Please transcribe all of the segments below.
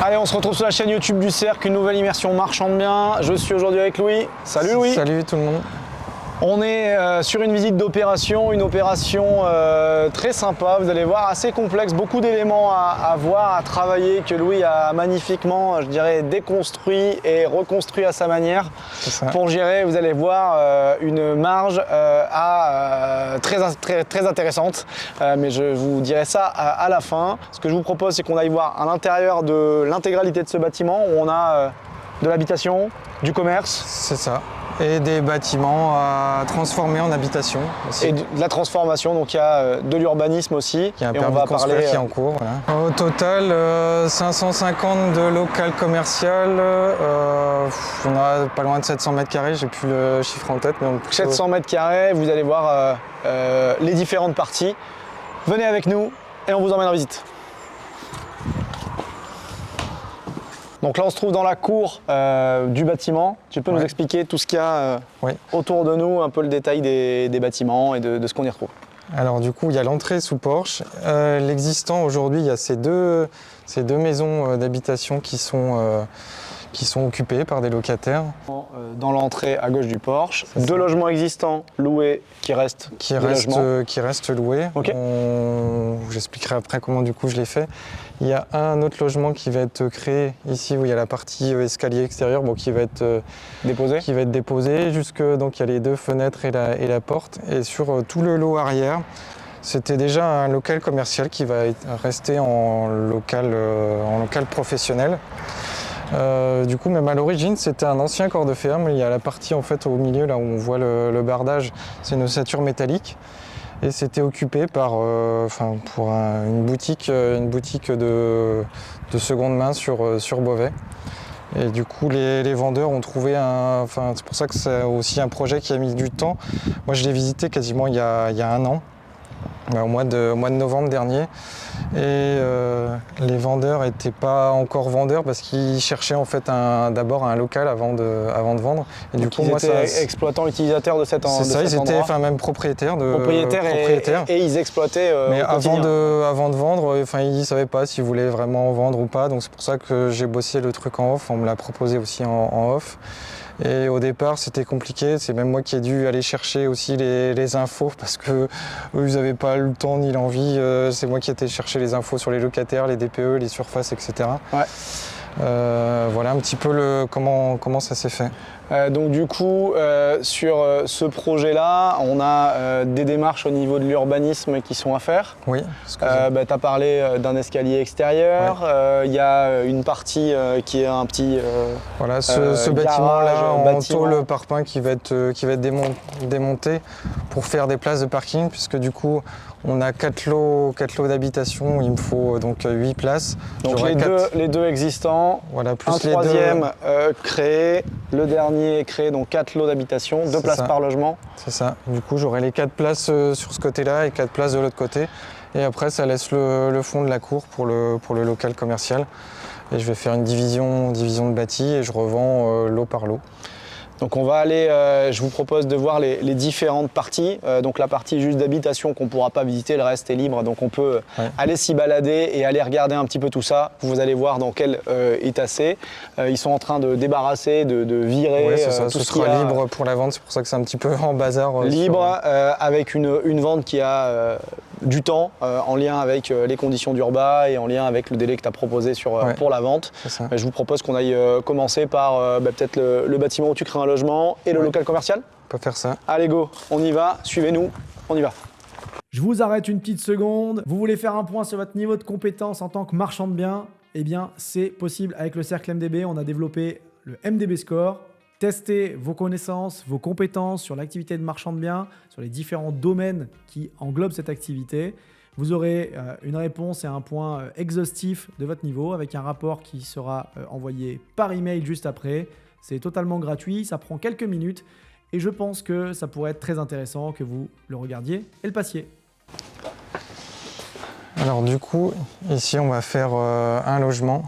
Allez, on se retrouve sur la chaîne YouTube du Cercle, une nouvelle immersion marchande bien. Je suis aujourd'hui avec Louis. Salut Louis. Salut tout le monde. On est sur une visite d'opération, une opération très sympa, vous allez voir, assez complexe, beaucoup d'éléments à voir, à travailler, que Louis a magnifiquement, je dirais, déconstruit et reconstruit à sa manière pour gérer, vous allez voir, une marge très intéressante, mais je vous dirai ça à la fin. Ce que je vous propose, c'est qu'on aille voir à l'intérieur de l'intégralité de ce bâtiment, où on a de l'habitation, du commerce. C'est ça. Et des bâtiments à transformer en habitation aussi. Et de la transformation, donc il y a de l'urbanisme aussi. Il y a un permis de construire qui est en cours. Voilà. Au total, 550 de local commercial. On a pas loin de 700 mètres carrés, j'ai plus le chiffre en tête. Mais 700 mètres carrés, vous allez voir les différentes parties. Venez avec nous et on vous emmène en visite. Donc là, on se trouve dans la cour du bâtiment. Tu peux nous expliquer tout ce qu'il y a autour de nous, un peu le détail des bâtiments et de ce qu'on y retrouve. Alors du coup, il y a l'entrée sous porche. L'existant aujourd'hui, il y a ces deux maisons d'habitation qui sont occupées par des locataires. Dans l'entrée à gauche du porche, deux logements existants loués qui restent loués. Okay. J'expliquerai après comment du coup je l'ai fait. Il y a un autre logement qui va être créé ici où il y a la partie escalier extérieur qui va être déposé. Donc il y a les deux fenêtres et la porte. Et sur tout le lot arrière, c'était déjà un local commercial qui va rester en local professionnel. Du coup, même à l'origine, c'était un ancien corps de ferme. Il y a la partie en fait au milieu là où on voit le bardage, c'est une ossature métallique. Et c'était occupé par pour une boutique de seconde main sur Beauvais. Et du coup, les vendeurs ont trouvé c'est pour ça que c'est aussi un projet qui a mis du temps. Moi, je l'ai visité quasiment il y a un an. Au mois de novembre dernier, et les vendeurs n'étaient pas encore vendeurs parce qu'ils cherchaient en fait d'abord un local avant de vendre. Et donc du coup, ils étaient exploitants utilisateurs de cet endroit. C'est ça, ils étaient même propriétaires. Et ils exploitaient. Mais avant de vendre, ils ne savaient pas s'ils voulaient vraiment vendre ou pas. Donc c'est pour ça que j'ai bossé le truc en off. On me l'a proposé aussi en off. Et au départ, c'était compliqué. C'est même moi qui ai dû aller chercher aussi les infos parce que eux, ils n'avaient pas le temps ni l'envie. C'est moi qui ai été chercher les infos sur les locataires, les DPE, les surfaces, etc. Ouais. Voilà un petit peu comment ça s'est fait. Donc du coup, sur ce projet-là, on a des démarches au niveau de l'urbanisme qui sont à faire. Oui. Tu as parlé d'un escalier extérieur, il y a une partie qui est un petit voilà, ce bâtiment-là en tôle parpaing qui va être démonté pour faire des places de parking, puisque du coup, on a 4 lots d'habitation, il me faut donc 8 places. Donc les deux existants, voilà, plus un troisième créé, le dernier est créé, donc 4 lots d'habitation, 2 places par logement. C'est ça, du coup j'aurai les 4 places sur ce côté-là et 4 places de l'autre côté. Et après ça laisse le fond de la cour pour le local commercial. Et je vais faire une division de bâti et je revends lot par lot. Donc on va aller, je vous propose de voir les différentes parties. Donc la partie juste d'habitation qu'on ne pourra pas visiter, le reste est libre. Donc on peut aller s'y balader et aller regarder un petit peu tout ça. Vous allez voir dans quel état c'est. Ils sont en train de débarrasser, de virer. Oui, c'est ça, tout ce sera libre pour la vente. C'est pour ça que c'est un petit peu en bazar. Libre, avec une vente qui a du temps en lien avec les conditions d'Urba et en lien avec le délai que tu as proposé pour la vente. Je vous propose qu'on aille commencer par peut-être le bâtiment où tu crées un logement et le local commercial. On peut faire ça. Allez go, on y va, suivez-nous, on y va. Je vous arrête une petite seconde. Vous voulez faire un point sur votre niveau de compétence en tant que marchand de biens? Eh bien, c'est possible avec le Cercle MDB. On a développé le MDB Score. Testez vos connaissances, vos compétences sur l'activité de marchand de biens, sur les différents domaines qui englobent cette activité. Vous aurez une réponse et un point exhaustif de votre niveau avec un rapport qui sera envoyé par email juste après. C'est totalement gratuit, ça prend quelques minutes et je pense que ça pourrait être très intéressant que vous le regardiez et le passiez. Alors du coup, ici on va faire un logement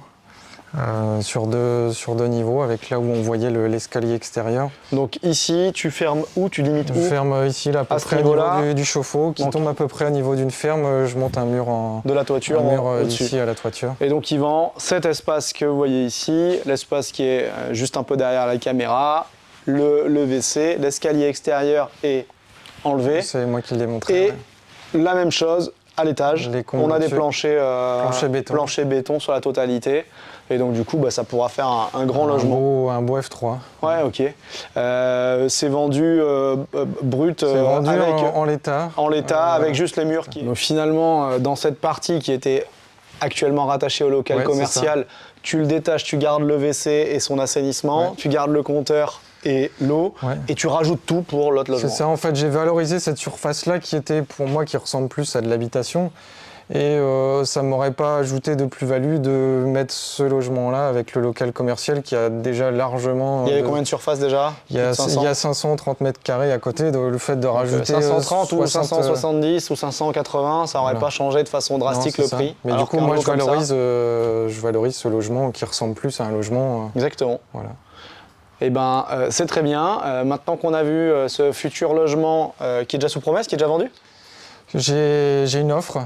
sur deux niveaux, avec là où on voyait l'escalier extérieur. Donc ici, tu fermes où? Tu limites où? Je ferme ici, là, à peu près au niveau du chauffe-eau, qui tombe à peu près au niveau d'une ferme. Je monte un mur de la toiture, ici à la toiture. Et donc Yvan, cet espace que vous voyez ici, l'espace qui est juste un peu derrière la caméra, le WC, l'escalier extérieur est enlevé. C'est moi qui l'ai montré. Et la même chose à l'étage. On a des planchers béton sur la totalité. Et donc du coup, ça pourra faire un grand logement. Un beau F3. Ouais, ok. C'est vendu brut en l'état. En l'état, avec juste les murs. Donc finalement, dans cette partie qui était actuellement rattachée au local commercial, tu le détaches, tu gardes le WC et son assainissement, tu gardes le compteur et l'eau, et tu rajoutes tout pour l'autre logement. C'est ça, en fait, j'ai valorisé cette surface-là qui était, pour moi, qui ressemble plus à de l'habitation. Et ça ne m'aurait pas ajouté de plus-value de mettre ce logement-là avec le local commercial qui a déjà largement... Il y avait combien de surface déjà? Il y a 530 mètres carrés à côté, donc le fait de rajouter... 530 ou 570 ou 580, ça n'aurait pas changé de façon drastique le prix. Mais du coup, moi, je valorise ce logement qui ressemble plus à un logement... Exactement. Voilà. Eh ben, c'est très bien. Maintenant qu'on a vu ce futur logement qui est déjà sous promesse, qui est déjà vendu? J'ai une offre.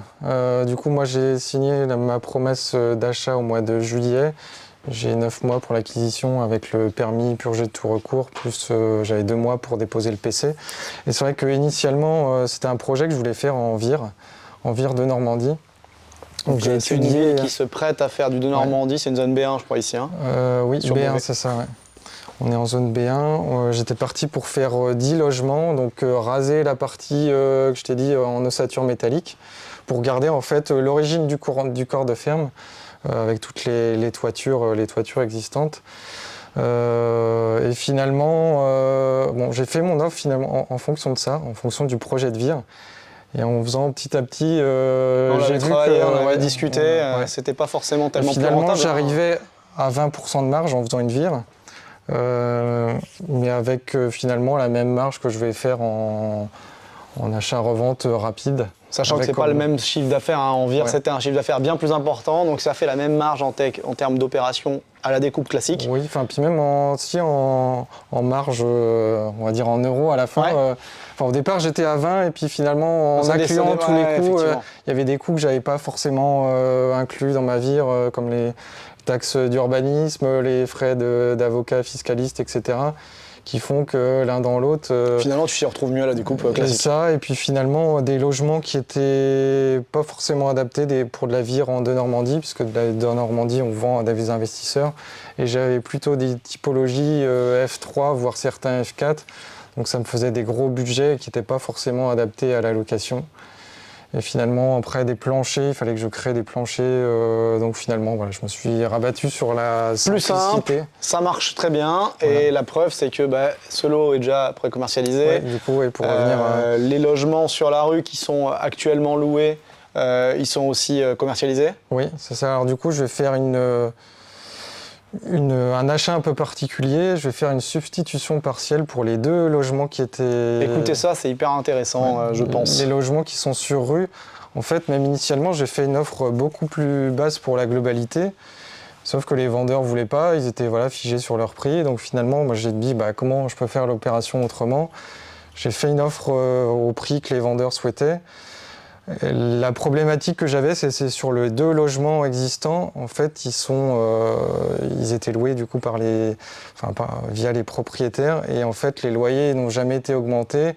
Du coup, moi, j'ai signé ma promesse d'achat au mois de juillet. J'ai 9 mois pour l'acquisition avec le permis purgé de tout recours, plus j'avais 2 mois pour déposer le PC. Et c'est vrai qu'initialement, c'était un projet que je voulais faire en vire de Normandie. Donc c'est une ville qui se prête à faire du de Normandie, c'est une zone B1, je crois, ici. Hein, oui, B1, c'est ça, ouais. On est en zone B1, j'étais parti pour faire 10 logements, donc raser la partie que je t'ai dit en ossature métallique, pour garder en fait l'origine du corps de ferme, avec toutes les toitures existantes. Et finalement, j'ai fait mon offre finalement en fonction de ça, en fonction du projet de vire. Et en faisant petit à petit, j'ai vu on avait discuté, c'était pas forcément tellement plus rentable. Finalement, j'arrivais à 20% de marge en faisant une vire. Mais avec finalement la même marge que je vais faire en achat-revente rapide. Sachant que c'est pas le même chiffre d'affaires, hein. En vire, c'était un chiffre d'affaires bien plus important, donc ça fait la même marge en termes d'opération à la découpe classique. Oui, puis même en marge, on va dire en euros à la fin. Au départ, j'étais à 20 et puis finalement, en incluant tous les coûts, il y avait des coûts que j'avais pas forcément inclus dans ma vire, comme les taxes d'urbanisme, les frais d'avocat fiscaliste, etc., qui font que l'un dans l'autre... Finalement, tu t'y retrouves mieux à la découpe classique. C'est ça, et puis finalement, des logements qui étaient pas forcément adaptés pour de la vire en de Normandie, puisque de Normandie, on vend à des investisseurs, et j'avais plutôt des typologies F3, voire certains F4, donc ça me faisait des gros budgets qui n'étaient pas forcément adaptés à la location. Et finalement, après des planchers, il fallait que je crée des planchers. Donc finalement, voilà, je me suis rabattu sur la simplicité. Plus simple, ça marche très bien. Voilà. Et la preuve, c'est que ce lot est déjà pré-commercialisé. Ouais, du coup, pour revenir... Les logements sur la rue qui sont actuellement loués, ils sont aussi commercialisés? Oui, c'est ça. Alors du coup, je vais faire un achat un peu particulier, je vais faire une substitution partielle pour les 2 logements qui étaient... Écoutez ça, c'est hyper intéressant, je pense. Les logements qui sont sur rue, en fait, même initialement, j'ai fait une offre beaucoup plus basse pour la globalité, sauf que les vendeurs ne voulaient pas, ils étaient figés sur leur prix, donc finalement, moi j'ai dit comment je peux faire l'opération autrement. J'ai fait une offre au prix que les vendeurs souhaitaient. La problématique que j'avais, c'est sur les 2 logements existants. En fait, ils étaient loués du coup via les propriétaires. Et en fait, les loyers n'ont jamais été augmentés.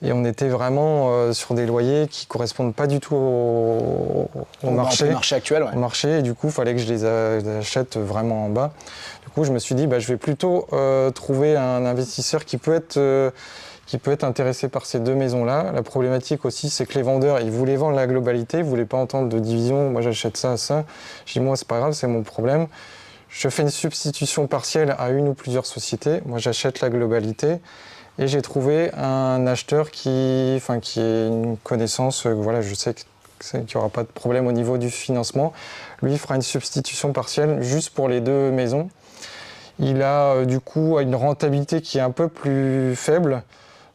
Et on était vraiment sur des loyers qui ne correspondent pas du tout au marché. Au marché actuel, Au marché, et du coup, il fallait que je les achète vraiment en bas. Du coup, je me suis dit, je vais plutôt trouver un investisseur qui peut être intéressé par ces 2 maisons-là. La problématique aussi, c'est que les vendeurs, ils voulaient vendre la globalité, ils ne voulaient pas entendre de division. Moi, j'achète ça, ça. Je dis, moi, c'est pas grave, c'est mon problème. Je fais une substitution partielle à une ou plusieurs sociétés. Moi, j'achète la globalité. Et j'ai trouvé un acheteur qui est une connaissance, je sais qu'il n'y aura pas de problème au niveau du financement. Lui, il fera une substitution partielle juste pour les 2 maisons. Il a du coup une rentabilité qui est un peu plus faible.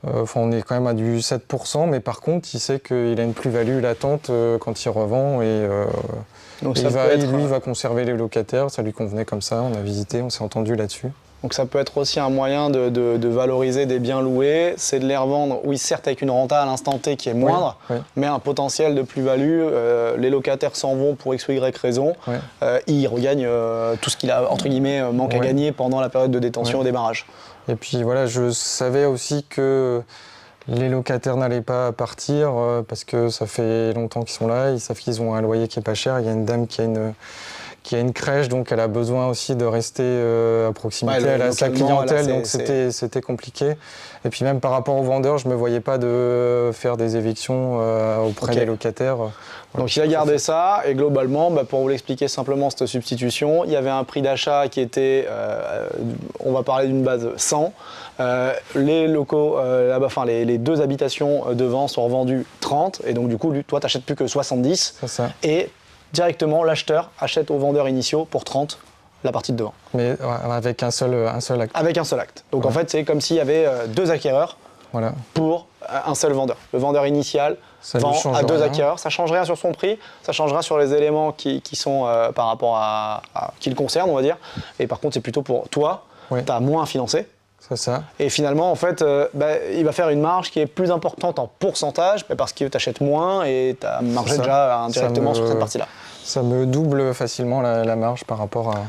On est quand même à du 7%, mais par contre, il sait qu'il a une plus-value latente quand il revend et Donc il va conserver les locataires. Ça lui convenait comme ça, on a visité, on s'est entendu là-dessus. Donc ça peut être aussi un moyen de valoriser des biens loués, c'est de les revendre, oui certes avec une renta à l'instant T qui est moindre, mais un potentiel de plus-value, les locataires s'en vont pour X ou Y raison, ils regagnent tout ce qu'il a entre guillemets manque à gagner pendant la période de détention au démarrage. Et puis voilà, je savais aussi que les locataires n'allaient pas partir parce que ça fait longtemps qu'ils sont là, ils savent qu'ils ont un loyer qui est pas cher, il y a une dame qui a une crèche, donc elle a besoin aussi de rester à proximité, elle a sa clientèle, donc c'était compliqué. Et puis même par rapport aux vendeurs, je ne me voyais pas de faire des évictions auprès des locataires. Donc il a gardé ça, et globalement, pour vous l'expliquer simplement cette substitution, il y avait un prix d'achat qui était, on va parler d'une base 100, les locaux, les 2 habitations devant sont revendues 30, et donc du coup, toi tu n'achètes plus que 70, c'est ça. Et directement, l'acheteur achète aux vendeurs initiaux pour 30 la partie de devant. Mais avec un seul acte. Avec un seul acte. Donc en fait, c'est comme s'il y avait 2 acquéreurs pour un seul vendeur. Le vendeur initial vend à 2 acquéreurs. Ça ne change rien sur son prix, ça changera sur les éléments qui sont par rapport à qui le concernent, on va dire. Et par contre, c'est plutôt pour toi, tu as moins financé. C'est ça. Et finalement, en fait, il va faire une marge qui est plus importante en pourcentage parce que tu achètes moins et tu as margé déjà indirectement sur cette partie-là. Ça me double facilement la marge par rapport à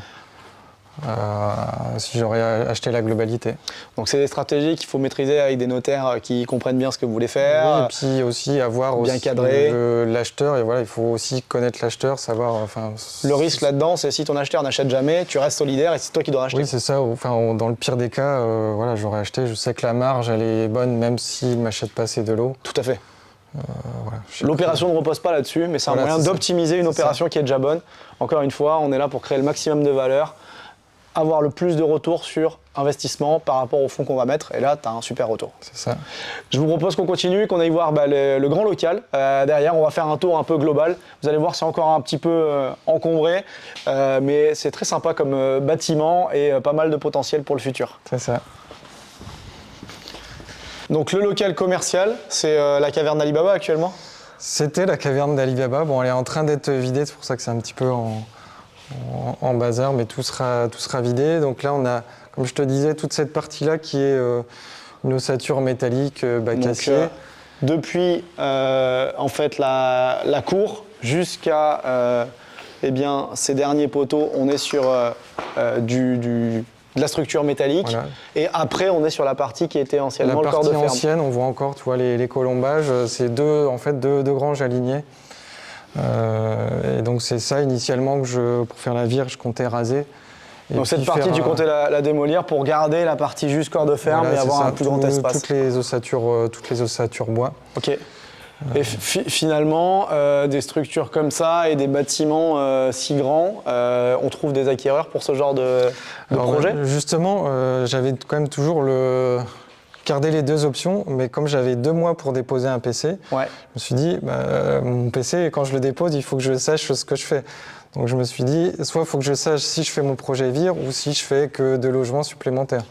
si j'aurais acheté la globalité. Donc c'est des stratégies qu'il faut maîtriser avec des notaires qui comprennent bien ce que vous voulez faire. Oui, et puis aussi avoir bien aussi cadré. L'acheteur, et voilà, il faut aussi connaître l'acheteur, savoir. Le risque là-dedans, c'est si ton acheteur n'achète jamais, tu restes solidaire et c'est toi qui dois racheter. Oui, c'est ça. Dans le pire des cas, j'aurais acheté. Je sais que la marge, elle est bonne, même s'il ne m'achète pas assez de l'eau. Tout à fait. L'opération ne repose pas là-dessus, mais c'est un moyen d'optimiser une opération qui est déjà bonne. Encore une fois, on est là pour créer le maximum de valeur, avoir le plus de retour sur investissement par rapport au fonds qu'on va mettre, et là, tu as un super retour. C'est ça. Je vous propose qu'on continue, qu'on aille voir le grand local. Derrière, on va faire un tour un peu global. Vous allez voir, c'est encore un petit peu encombré, mais c'est très sympa comme bâtiment et pas mal de potentiel pour le futur. C'est ça. Donc le local commercial, c'est la caverne d'Alibaba actuellement ? C'était la caverne d'Alibaba. Bon, elle est en train d'être vidée, c'est pour ça que c'est un petit peu en bazar, mais tout sera vidé. Donc là, on a, comme je te disais, toute cette partie-là qui est une ossature métallique, bac acier. Depuis en fait la cour jusqu'à ces derniers poteaux, on est sur de la structure métallique. Voilà. Et après, on est sur la partie qui était anciennement le corps de ferme. La partie ancienne, on voit encore, tu vois, les colombages. C'est deux granges alignées. Et donc c'est ça initialement que pour faire la vire, je comptais raser. Donc cette partie, tu comptais la démolir pour garder la partie juste corps de ferme et avoir un plus grand espace. Toutes les ossatures bois. Ok. Et finalement, des structures comme ça et des bâtiments si grands, on trouve des acquéreurs pour ce genre de projet ? Justement, j'avais quand même toujours gardé les 2 options, mais comme j'avais 2 mois pour déposer un PC, je me suis dit, mon PC, quand je le dépose, il faut que je sache ce que je fais. Donc je me suis dit, soit il faut que je sache si je fais mon projet VIR ou si je fais que de logements supplémentaires.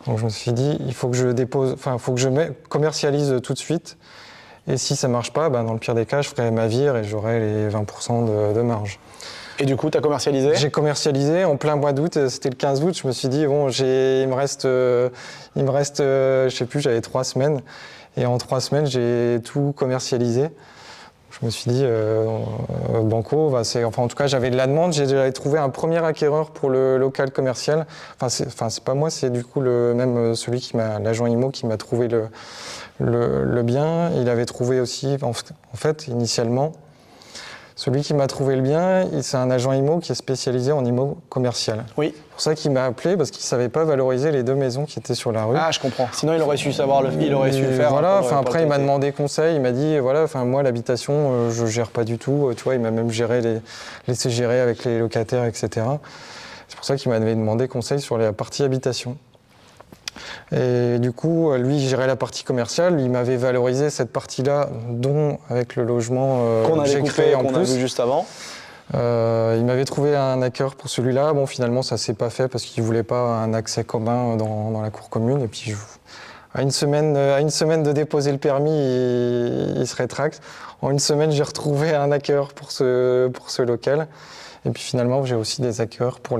Donc je me suis dit, il faut que je commercialise tout de suite. Et si ça ne marche pas, dans le pire des cas, je ferai ma vire et j'aurai les 20% de marge. Et du coup, tu as commercialisé ? J'ai commercialisé en plein mois d'août, c'était le 15 août. Je me suis dit, bon, il me reste, je sais plus, j'avais 3 semaines. Et en 3 semaines, j'ai tout commercialisé. Je me suis dit, banco, en tout cas, j'avais de la demande. J'avais trouvé un premier acquéreur pour le local commercial. C'est pas moi, c'est du coup l'agent IMO qui m'a trouvé le bien. Il avait trouvé aussi, en fait, initialement, celui qui m'a trouvé le bien, c'est un agent IMO qui est spécialisé en IMO commercial. Oui. C'est pour ça qu'il m'a appelé, parce qu'il ne savait pas valoriser les 2 maisons qui étaient sur la rue. Ah, je comprends. Sinon, il aurait su savoir, il aurait su le faire. Voilà, après, il m'a demandé conseil. Il m'a dit, moi, l'habitation, je ne gère pas du tout. Tu vois, il m'a même laissé gérer avec les locataires, etc. C'est pour ça qu'il m'avait demandé conseil sur la partie habitation. Et du coup, lui, il gérait la partie commerciale. Il m'avait valorisé cette partie-là, dont avec le logement que j'ai créé en plus. Qu'on a vu juste avant. Il m'avait trouvé un acquéreur pour celui-là. Bon, finalement, ça ne s'est pas fait parce qu'il ne voulait pas un accès commun dans la cour commune. Et puis, À une semaine de déposer le permis, il se rétracte. En une semaine, j'ai retrouvé un acquéreur pour ce local. Et puis finalement, j'ai aussi des acquéreurs pour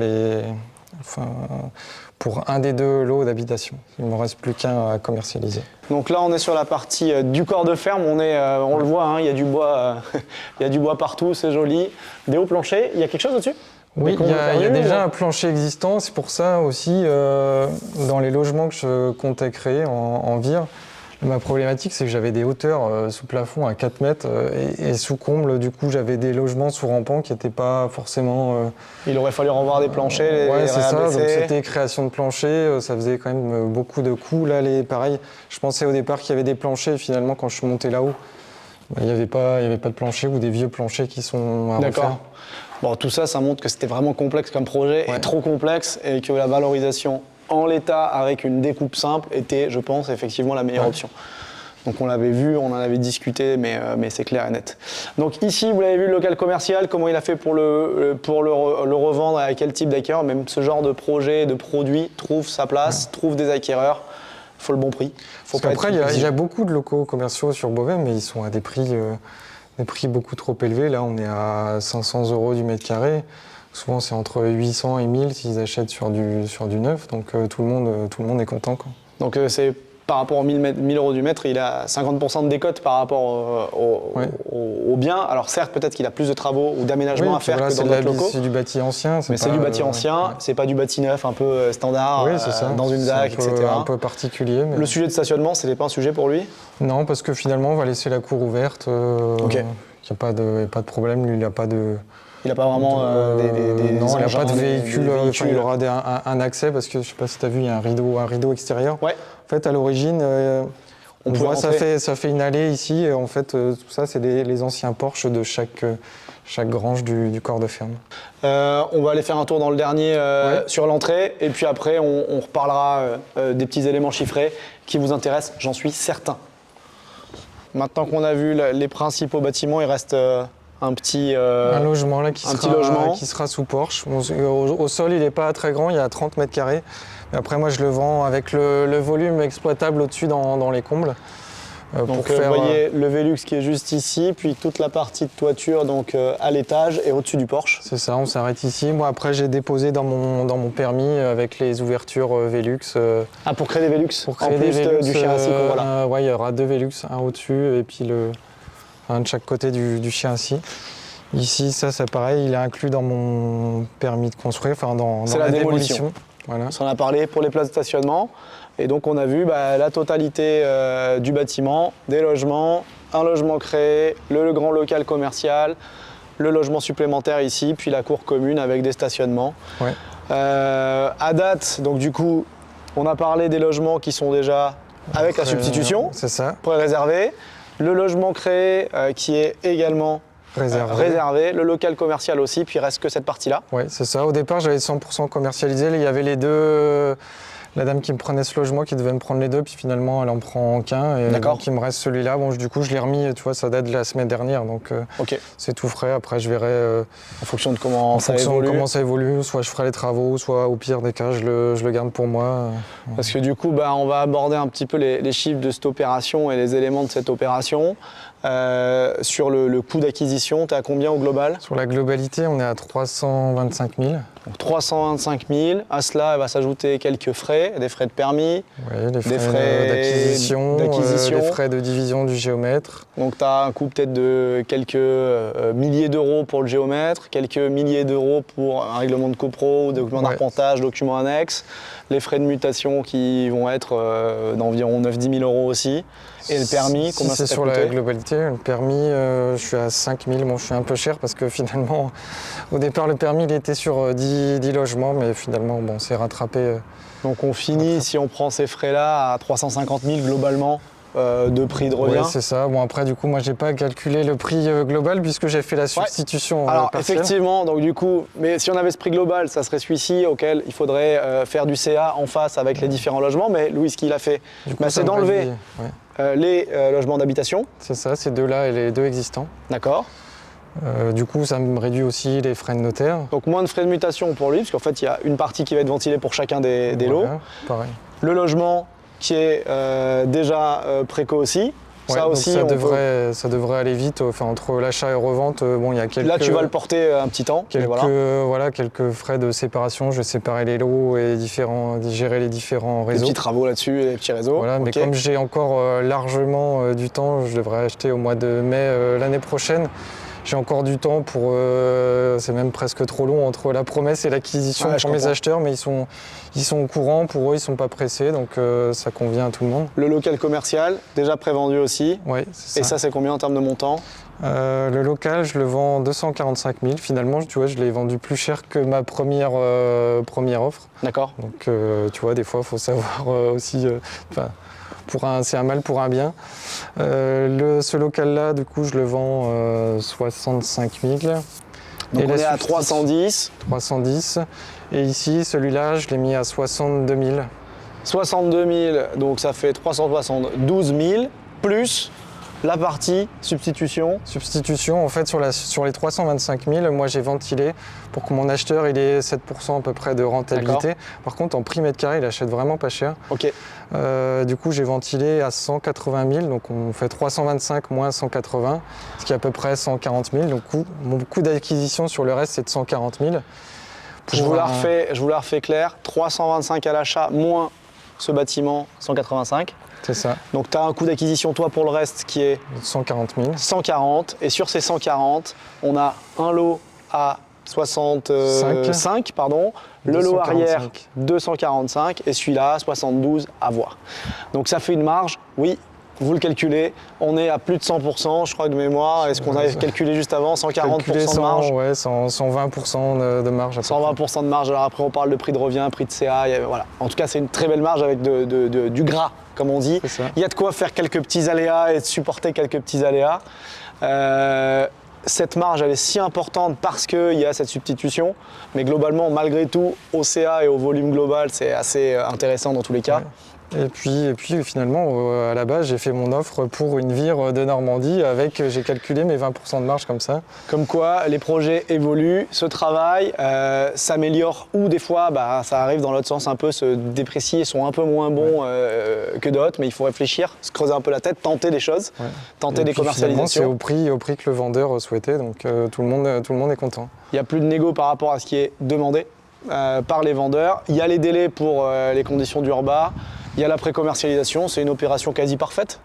un des 2 lots d'habitation. Il ne me reste plus qu'un à commercialiser. Donc là, on est sur la partie du corps de ferme. On le voit, hein, il y a du bois, il y a du bois partout, c'est joli. Des hauts planchers. Il y a quelque chose au-dessus? Oui, il y a déjà un plancher existant. C'est pour ça aussi, dans les logements que je comptais créer en vire, ma problématique, c'est que j'avais des hauteurs sous plafond à 4 mètres et sous comble, du coup, j'avais des logements sous rampant qui n'étaient pas forcément... Il aurait fallu revoir des planchers, ouais, les c'est ça. Donc réabaisser. c'était création de planchers, ça faisait quand même beaucoup de coûts. Là, pareil, je pensais au départ qu'il y avait des planchers et finalement, quand je suis monté là-haut, il n'y avait pas de plancher ou des vieux planchers qui sont à refaire. D'accord. Bon, tout ça, ça montre que c'était vraiment complexe comme projet, et trop complexe, et que la valorisation en l'état avec une découpe simple était, je pense, effectivement la meilleure option. Donc on l'avait vu, on en avait discuté, mais c'est clair et net. Donc ici, vous l'avez vu, le local commercial, comment il a fait pour le revendre, à quel type d'acquéreur. Même ce genre de projet, de produit, trouve sa place, trouve des acquéreurs. Il faut le bon prix. Après, il y a beaucoup de locaux commerciaux sur Beauvais, mais ils sont à des prix beaucoup trop élevés. Là, on est à 500 € du mètre carré. Souvent, c'est entre 800 et 1000 s'ils achètent sur du neuf. Donc, tout le monde est content, quoi. Donc, c'est par rapport aux 1000 € du mètre, il a 50% de décote par rapport au bien. Alors, certes, peut-être qu'il a plus de travaux ou d'aménagements à faire que dans d'autres locaux. C'est du bâti ancien. Mais c'est du bâti ancien, c'est pas du bâti neuf un peu standard, dans une ZAC, etc. Un peu particulier. Mais... Le sujet de stationnement, c'était pas un sujet pour lui? Non, parce que finalement, on va laisser la cour ouverte. Il n'y a pas de problème. Lui, il n'a pas de... Il n'a pas vraiment des non, il n'a pas de véhicule. Il aura un accès parce que je ne sais pas si tu as vu, il y a un rideau extérieur. Ouais. En fait, à l'origine, on voit ça fait une allée ici. Et en fait, tout ça, c'est les anciens porches de chaque grange du corps de ferme. On va aller faire un tour dans le dernier sur l'entrée. Et puis après, on reparlera des petits éléments chiffrés qui vous intéressent, j'en suis certain. Maintenant qu'on a vu les principaux bâtiments, il reste... un logement là qui sera sous porche. Bon, au sol, il n'est pas très grand, il y a 30 mètres carrés. Mais après, moi, je le vends avec le volume exploitable au-dessus dans les combles. Donc, vous voyez le Velux qui est juste ici, puis toute la partie de toiture donc, à l'étage et au-dessus du porche. C'est ça, on s'arrête ici. Moi, après, j'ai déposé dans mon permis avec les ouvertures Velux. Ah, pour créer des Velux pour créer des Velux, du chien assis voilà. Ouais, il y aura 2 Velux, un au-dessus et puis un de chaque côté du chien assis. Ici, ça c'est pareil, il est inclus dans mon permis de construire, enfin dans la démolition. Voilà. On en a parlé pour les places de stationnement. Et donc on a vu la totalité du bâtiment, des logements, un logement créé, le grand local commercial, le logement supplémentaire ici, puis la cour commune avec des stationnements. Ouais. À date, donc du coup, on a parlé des logements qui sont déjà avec la substitution, c'est ça. Pré-réservé. Le logement créé qui est également réservé, le local commercial aussi, puis il reste que cette partie-là. Oui, c'est ça. Au départ, j'avais 100% commercialisé. Il y avait les deux, la dame qui me prenait ce logement qui devait me prendre les deux, puis finalement, elle en prend qu'un. Et donc, il me reste celui-là. Bon, du coup, je l'ai remis, tu vois, ça date de la semaine dernière, donc c'est tout frais. Après, je verrai en fonction de comment ça évolue. Soit je ferai les travaux, soit au pire des cas, je le garde pour moi. Parce que du coup, on va aborder un petit peu les chiffres de cette opération et les éléments de cette opération. Sur le coût d'acquisition, tu es à combien au global? Sur la globalité, on est à 325 000. Donc 325 000. À cela, il va s'ajouter quelques frais, des frais de permis, des frais d'acquisition, des frais de division du géomètre. Donc tu as un coût peut-être de quelques milliers d'euros pour le géomètre, quelques milliers d'euros pour un règlement de copro, document d'arpentage, document annexe, les frais de mutation qui vont être d'environ 9-10 000 euros aussi. Et le permis, combien ça c'est sur la globalité, le permis, je suis à 5 000. Bon, je suis un peu cher parce que finalement, au départ, le permis, il était sur 10 logements, mais finalement, bon, c'est rattrapé. Donc on finit, si on prend ces frais-là, à 350 000 globalement de prix de revient. Oui, c'est ça. Bon, après, du coup, moi, j'ai pas calculé le prix global puisque j'ai fait la substitution. Alors, partielle. effectivement, donc du coup, mais si on avait ce prix global, ça serait celui-ci auquel il faudrait faire du CA en face avec les différents logements. Mais Louis, ce qu'il a fait, c'est d'enlever les logements d'habitation. C'est ça, ces deux-là et les deux existants. D'accord. Du coup, ça me réduit aussi les frais de notaire. Donc moins de frais de mutation pour lui, parce qu'en fait, il y a une partie qui va être ventilée pour chacun des lots. Pareil. Le logement qui est déjà préco aussi. Ouais, Ça aussi, ça devrait aller vite. Enfin, entre l'achat et revente, bon, il y a quelques... Là, tu vas le porter un petit temps. Quelques frais de séparation. Je vais séparer les lots et gérer les différents réseaux. Des petits travaux là-dessus, les petits réseaux. Voilà, mais comme j'ai encore largement du temps, je devrais acheter au mois de mai l'année prochaine. J'ai encore du temps pour... c'est même presque trop long entre la promesse et l'acquisition pour mes acheteurs, mais ils sont au courant, pour eux, ils ne sont pas pressés, donc ça convient à tout le monde. Le local commercial, déjà prévendu aussi. Oui, c'est ça. Et ça, c'est combien en termes de montant? Le local, je le vends 245 000. Finalement, tu vois, je l'ai vendu plus cher que ma première offre. D'accord. Donc, tu vois, des fois, il faut savoir aussi... c'est un mal pour un bien. Ce local-là, du coup, je le vends 65 000. Donc on est à 310. 310. Et ici, celui-là, je l'ai mis à 62 000. 62 000, donc ça fait 372 000, plus la partie substitution. Substitution, en fait, sur les 325 000, moi j'ai ventilé pour que mon acheteur il ait 7% à peu près de rentabilité. Par contre, en prix mètre carré, il achète vraiment pas cher. Ok. Du coup, j'ai ventilé à 180 000, donc on fait 325 moins 180, ce qui est à peu près 140 000. Donc mon coût d'acquisition sur le reste, c'est de 140 000. Je vous la refais clair, 325 à l'achat moins ce bâtiment, 185. C'est ça. Donc tu as un coût d'acquisition, toi, pour le reste qui est 140 000. 140. Et sur ces 140, on a un lot à 65, pardon. Le lot arrière, 245. Et celui-là, 72 à voir. Donc ça fait une marge, oui. Vous le calculez, on est à plus de 100%, je crois, de mémoire. Est-ce qu'on avait calculé juste avant 140% de marge? Ouais, 120% de marge. 120% de marge. Alors après, on parle de prix de revient, prix de CA. Voilà. En tout cas, c'est une très belle marge avec du gras, comme on dit. Il y a de quoi faire quelques petits aléas et de supporter quelques petits aléas. Cette marge, elle est si importante parce qu'il y a cette substitution. Mais globalement, malgré tout, au CA et au volume global, c'est assez intéressant dans tous les cas. Ouais. Et puis finalement, à la base, j'ai fait mon offre pour une vire de Normandie j'ai calculé mes 20% de marge comme ça. Comme quoi, les projets évoluent, se travaillent, s'améliorent ou des fois, ça arrive dans l'autre sens un peu, se déprécient, sont un peu moins bons que d'autres, mais il faut réfléchir, se creuser un peu la tête, tenter des choses, tenter des commercialisations. C'est au prix que le vendeur souhaitait, donc tout le monde est content. Il n'y a plus de négo par rapport à ce qui est demandé par les vendeurs. Il y a les délais pour les conditions d'Urba. Il y a la pré-commercialisation, c'est une opération quasi parfaite.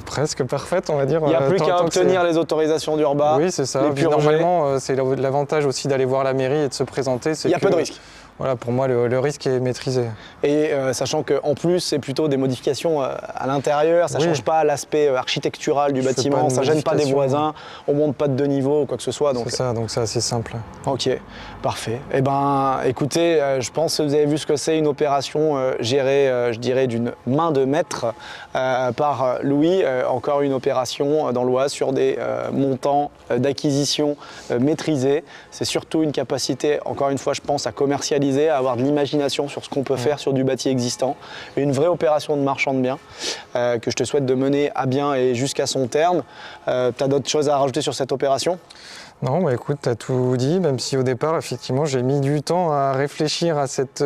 Presque parfaite, on va dire. Il n'y a plus qu'à obtenir les autorisations d'Urba. Oui, c'est ça. Normalement, c'est l'avantage aussi d'aller voir la mairie et de se présenter. Il y a peu de risques. Voilà, pour moi, le risque est maîtrisé. Et sachant qu'en plus, c'est plutôt des modifications à l'intérieur, ça ne change pas l'aspect architectural du bâtiment, ça ne gêne pas des voisins, on ne monte pas de deux niveaux ou quoi que ce soit. C'est ça, donc c'est assez simple. Ok, parfait. Eh bien, écoutez, je pense que vous avez vu ce que c'est une opération gérée, je dirais, d'une main de maître par Louis. Encore une opération dans l'Oise sur des montants d'acquisition maîtrisés. C'est surtout une capacité, encore une fois, je pense, à commercialiser, à avoir de l'imagination sur ce qu'on peut faire sur du bâti existant. Une vraie opération de marchand de biens que je te souhaite de mener à bien et jusqu'à son terme. Tu as d'autres choses à rajouter sur cette opération ? Non, écoute, tu as tout dit, même si au départ, effectivement, j'ai mis du temps à réfléchir à cette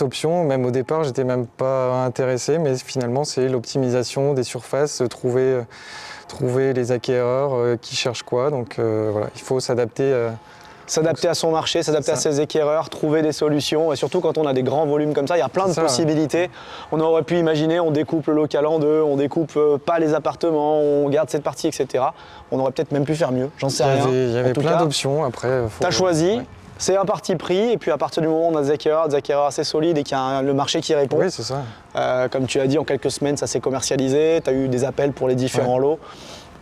option. Même au départ, j'étais même pas intéressé, mais finalement, c'est l'optimisation des surfaces, trouver les acquéreurs qui cherchent quoi. Donc voilà, il faut s'adapter. S'adapter à son marché, s'adapter à ses acquéreurs, trouver des solutions. Et surtout quand on a des grands volumes comme ça, il y a plein de possibilités. On aurait pu imaginer, on découpe le local en deux, on découpe pas les appartements, on garde cette partie, etc. On aurait peut-être même pu faire mieux, j'en sais rien. Il y avait plein d'options après. Tu as choisi, c'est un parti pris, et puis à partir du moment où on a des acquéreurs assez solides et qu'il y a le marché qui répond. Oui, c'est ça. Comme tu as dit, en quelques semaines, ça s'est commercialisé, tu as eu des appels pour les différents lots.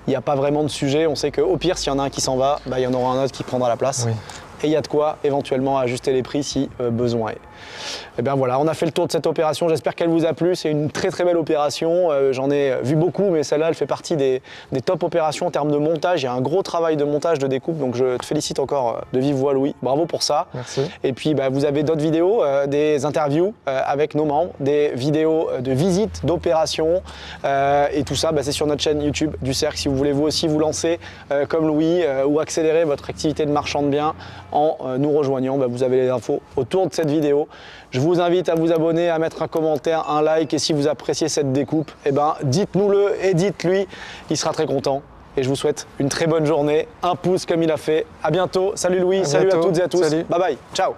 Il n'y a pas vraiment de sujet, on sait qu'au pire, s'il y en a un qui s'en va, il y en aura un autre qui prendra la place. Oui. Et il y a de quoi éventuellement ajuster les prix si besoin est. Et bien voilà, on a fait le tour de cette opération, j'espère qu'elle vous a plu, c'est une très très belle opération, j'en ai vu beaucoup, mais celle-là elle fait partie des top opérations en termes de montage, il y a un gros travail de montage, de découpe, donc je te félicite encore de vive voix Louis, bravo pour ça. Merci. Et puis vous avez d'autres vidéos, des interviews avec nos membres, des vidéos de visites, d'opérations, et tout ça c'est sur notre chaîne YouTube du Cercle, si vous voulez vous aussi vous lancer comme Louis ou accélérer votre activité de marchand de biens en nous rejoignant, vous avez les infos autour de cette vidéo. Je vous invite à vous abonner, à mettre un commentaire, un like et si vous appréciez cette découpe, eh ben, dites-nous-le et dites-lui, il sera très content. Et je vous souhaite une très bonne journée, un pouce comme il a fait. À bientôt, salut Louis, salut à toutes et à tous, Salut. bye bye, ciao.